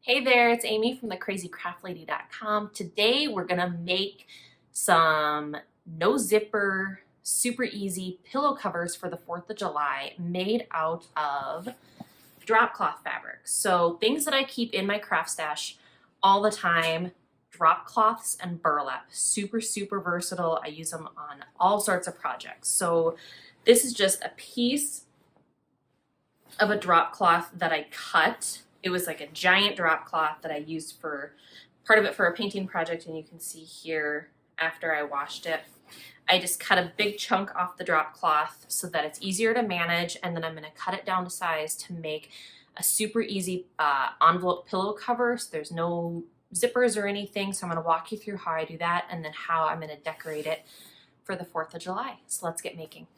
Hey there, it's Amy from thecrazycraftlady.com. Today we're gonna make some no zipper, super easy pillow covers for the 4th of July made out of Dropcloth fabric. So things that I keep in my craft stash all the time, drop cloths and burlap. Super, super versatile. I use them on all sorts of projects. So this is just a piece of a drop cloth that I cut. It was like a giant drop cloth that I used for part of it for a painting project, and you can see here after I washed it. I just cut a big chunk off the drop cloth so that it's easier to manage, and then I'm going to cut it down to size to make a super easy envelope pillow cover. So there's no zippers or anything, so I'm going to walk you through how I do that and then how I'm going to decorate it for the 4th of July. So let's get making.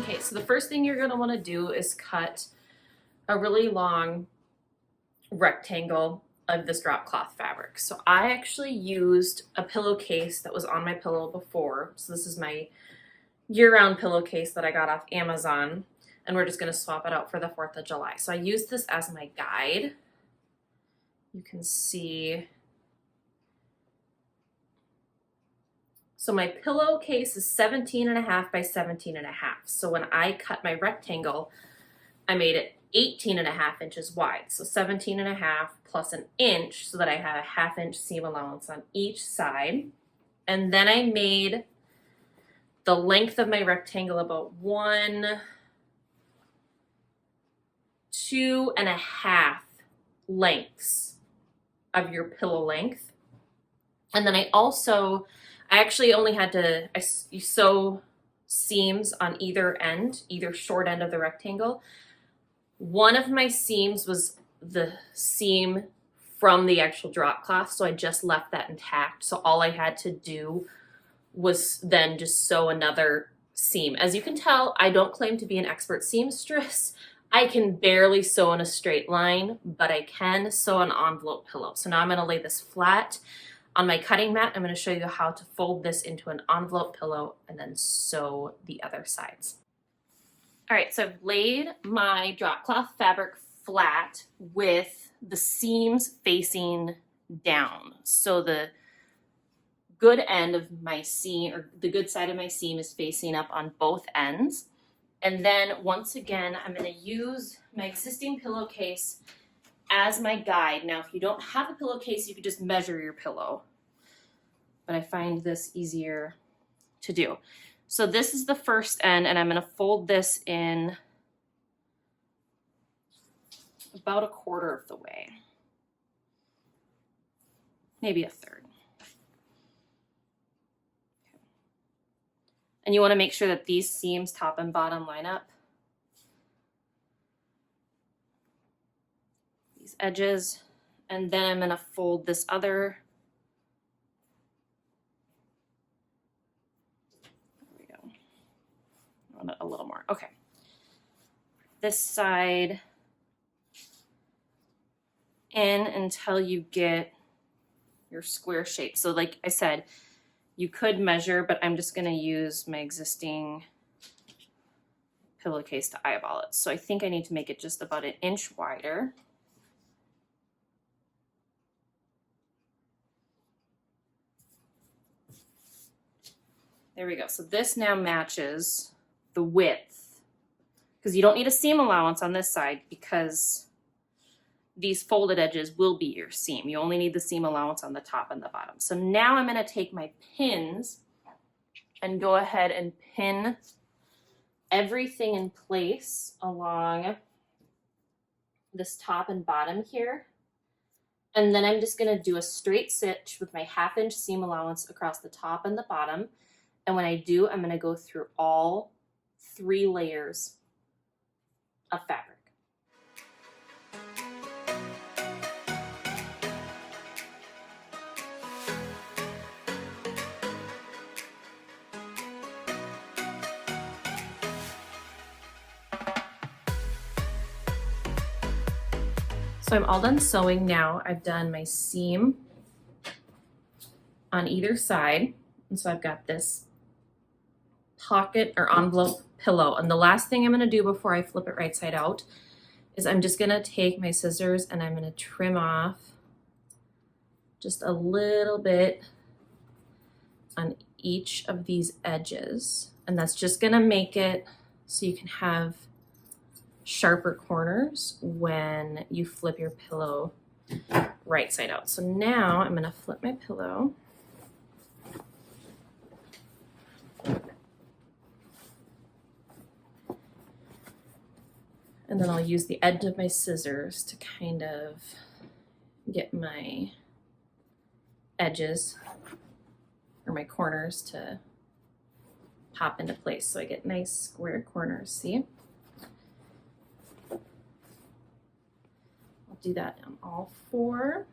Okay, so the first thing you're going to want to do is cut a really long rectangle of this drop cloth fabric. So I actually used a pillowcase that was on my pillow before. So this is my year-round pillowcase that I got off Amazon, and we're just going to swap it out for the 4th of July. So I used this as my guide. You can see. So my pillowcase is 17.5 by 17.5. So when I cut my rectangle, I made it 18.5 inches wide. So 17.5 plus an inch so that I have a 1/2 inch seam allowance on each side. And then I made the length of my rectangle about 2.5 lengths of your pillow length. And then I actually only had to sew seams on either end, either short end of the rectangle. One of my seams was the seam from the actual drop cloth, so I just left that intact. So all I had to do was then just sew another seam. As you can tell, I don't claim to be an expert seamstress. I can barely sew in a straight line, but I can sew an envelope pillow. So now I'm going to lay this flat on my cutting mat. I'm going to show you how to fold this into an envelope pillow and then sew the other sides. All right, so I've laid my drop cloth fabric flat with the seams facing down. So the good end of my seam, or the good side of my seam, is facing up on both ends. And then once again, I'm going to use my existing pillowcase as my guide. Now, if you don't have a pillowcase, you could just measure your pillow, but I find this easier to do. So this is the first end, and I'm going to fold this in about 1/4 of the way, maybe 1/3. And you want to make sure that these seams, top and bottom, line up. These edges, and then I'm going to fold this other. There we go. I want it a little more. Okay. This side in until you get your square shape. So like I said, you could measure, but I'm just going to use my existing pillowcase to eyeball it. So I think I need to make it just about 1 inch wider. There we go. So this now matches the width, because you don't need a seam allowance on this side because these folded edges will be your seam. You only need the seam allowance on the top and the bottom. So now I'm going to take my pins and go ahead and pin everything in place along this top and bottom here. And then I'm just going to do a straight stitch with my 1/2 inch seam allowance across the top and the bottom. And when I do, I'm going to go through all 3 layers of fabric. So I'm all done sewing now. I've done my seam on either side. And so I've got this pocket or envelope pillow. And the last thing I'm gonna do before I flip it right side out is I'm just gonna take my scissors and I'm gonna trim off just a little bit on each of these edges. And that's just gonna make it so you can have sharper corners when you flip your pillow right side out. So now I'm gonna flip my pillow. And then I'll use the edge of my scissors to kind of get my edges or my corners to pop into place so I get nice square corners, see? I'll do that on all four.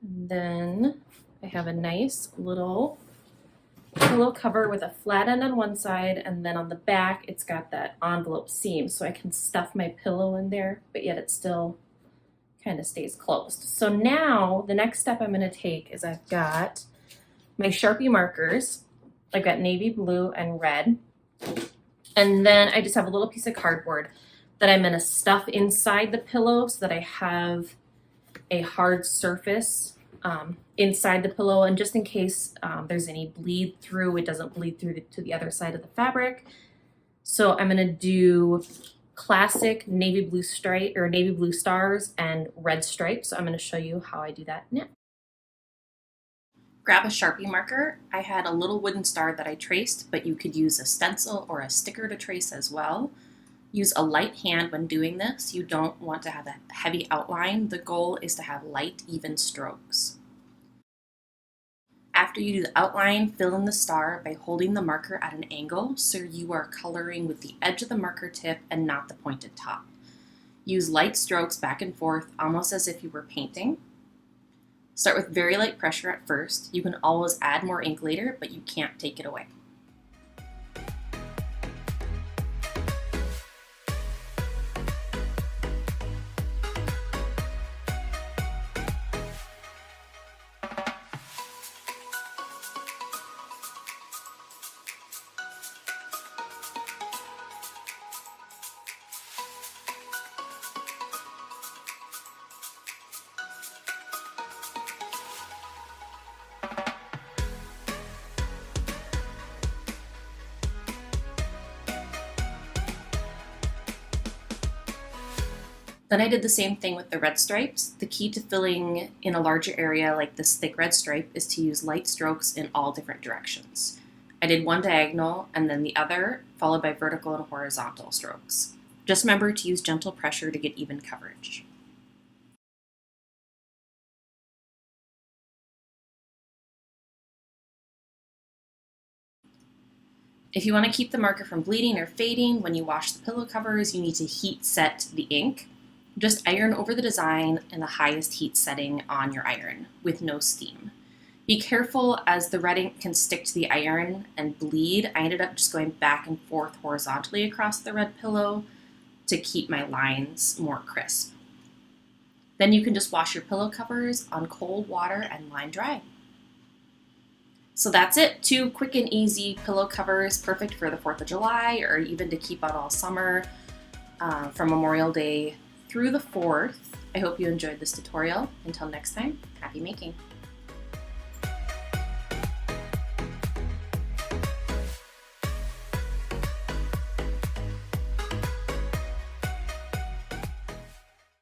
And then I have a nice little pillow cover with a flat end on one side, and then on the back it's got that envelope seam so I can stuff my pillow in there, but yet it still kind of stays closed. So now the next step I'm going to take is I've got my Sharpie markers. I've got navy blue and red, and then I just have a little piece of cardboard that I'm going to stuff inside the pillow so that I have a hard surface inside the pillow, and just in case there's any bleed through, it doesn't bleed through to the other side of the fabric. So I'm gonna do classic navy blue stripe or navy blue stars and red stripes. So I'm gonna show you how I do that now. Grab a Sharpie marker. I had a little wooden star that I traced, but you could use a stencil or a sticker to trace as well. Use a light hand when doing this. You don't want to have a heavy outline. The goal is to have light, even strokes. After you do the outline, fill in the star by holding the marker at an angle so you are coloring with the edge of the marker tip and not the pointed top. Use light strokes back and forth, almost as if you were painting. Start with very light pressure at first. You can always add more ink later, but you can't take it away. Then I did the same thing with the red stripes. The key to filling in a larger area like this thick red stripe is to use light strokes in all different directions. I did one diagonal and then the other, followed by vertical and horizontal strokes. Just remember to use gentle pressure to get even coverage. If you want to keep the marker from bleeding or fading when you wash the pillow covers, you need to heat set the ink. Just iron over the design in the highest heat setting on your iron with no steam. Be careful as the red ink can stick to the iron and bleed. I ended up just going back and forth horizontally across the red pillow to keep my lines more crisp. Then you can just wash your pillow covers on cold water and line dry. So that's it. 2 quick and easy pillow covers, perfect for the 4th of July or even to keep out all summer from Memorial Day through the 4th. I hope you enjoyed this tutorial. Until next time, happy making.